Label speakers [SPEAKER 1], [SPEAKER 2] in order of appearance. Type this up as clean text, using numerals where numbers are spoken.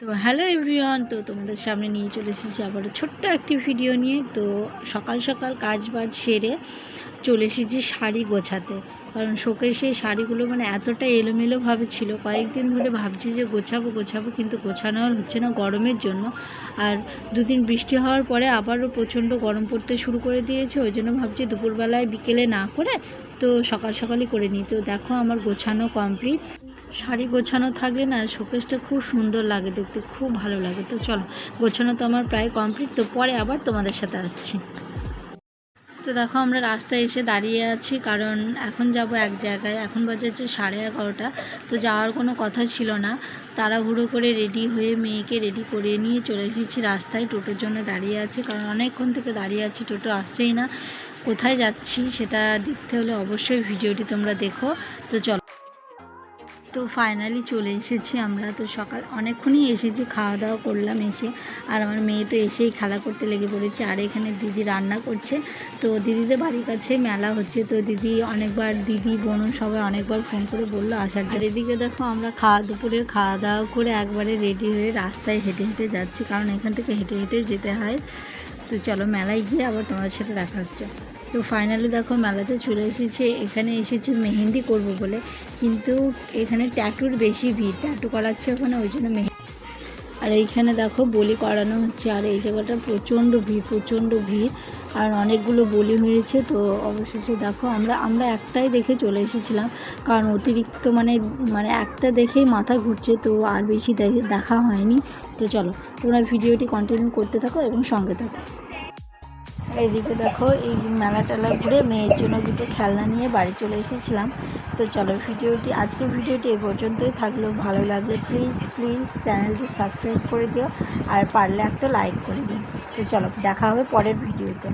[SPEAKER 1] তো hello everyone, তো তোমাদের সামনে নিয়ে চলে এসেছি আবার ছোট্ট একটি ভিডিও নিয়ে। তো সকাল সকাল কাজ বাজ সেরে চলে এসেছি শাড়ি গোছাতে, কারণ শোকেসে শাড়িগুলো এতটা এলোমেলোভাবে ছিল। কয়েকদিন ধরে ভাবছি যে গোছাবো কিন্তু গোছানো আর হচ্ছে না গরমের জন্য। আর দুদিন বৃষ্টি হওয়ার পরে আবারও প্রচণ্ড গরম পড়তে শুরু করে দিয়েছে, ওই জন্য ভাবছি দুপুরবেলায় বিকেলে না করে তো সকাল সকালই করে নিই। তো দেখো আমার গোছানো কমপ্লিট। শাড়ি গোছানো থাকলে না শোকেসটা খুব সুন্দর লাগে, দেখতে খুব ভালো লাগে। তো চলো, গোছানো তো আমার প্রায় কমপ্লিট, তো পরে আবার তোমাদের সাথে আসছি। তো দেখো আমরা রাস্তায় এসে দাঁড়িয়ে আছি, কারণ এখন যাব এক জায়গায়। এখন বাজে হচ্ছে 11:30। তো যাওয়ার কোনো কথা ছিল না, তাড়াহুড়ো করে রেডি হয়ে মেয়েকে রেডি করে নিয়ে চলে এসেছি রাস্তায়। টোটোর জন্য দাঁড়িয়ে আছি, কারণ অনেকক্ষণ থেকে দাঁড়িয়ে আছি, টোটো আসছেই না। কোথায় যাচ্ছি সেটা দেখতে হলে অবশ্যই ভিডিওটি তোমরা দেখো। তো চলো, তো ফাইনালি চলে এসেছি আমরা। তো সকাল অনেকক্ষণই এসেছি, খাওয়া দাওয়া করলাম এসে। আর আমার মেয়ে তো এসেই খেলা করতে লেগে পড়েছে। আর এখানে দিদি রান্না করছে। তো দিদিদের বাড়ির কাছে মেলা হচ্ছে, তো দিদি বোন সবাই অনেকবার ফোন করে বললো আসার জন্য। আর এদিকে দেখো আমরা দুপুরের খাওয়া দাওয়া করে একবারে রেডি হয়ে রাস্তায় হেঁটে হেঁটে যাচ্ছি, কারণ এখান থেকে হেঁটে হেঁটে যেতে হয়। তো চলো, মেলায় গিয়ে আবার তোমাদের সাথে দেখা হচ্ছে। তো ফাইনালি দেখো মেলাতে চলে এসেছে। এখানে এসেছি মেহেন্দি করব বলে, কিন্তু এখানে ট্যাটুর বেশি ভিড়, ট্যাটু করাচ্ছে ওখানে, ওই জন্য আর এইখানে দেখো বলি করানো হচ্ছে। আর এই জায়গাটা প্রচণ্ড ভিড়, আর অনেকগুলো বলি হয়েছে। তো অবশেষে দেখো আমরা একটাই দেখে চলে এসেছিলাম, কারণ অতিরিক্ত একটা দেখেই মাথা ঘুরছে, তো আর বেশি দেখা হয়নি। তো চলো, তোমরা ভিডিওটি কন্টিনিউ করতে থাকো এবং সঙ্গে থাকো। এইদিকে দেখো এই মেলা টেলা ঘুরে মেয়ের জন্য দুটো খেলনা নিয়ে বাড়ি চলে এসেছিলাম। তো চলো, আজকের ভিডিওটি এই পর্যন্তই থাকলো। ভালো লাগলে প্লিজ চ্যানেলটি সাবস্ক্রাইব করে দিও, আর পারলে একটা লাইক করে দিও। তো চলো, দেখা হবে পরের ভিডিওতে।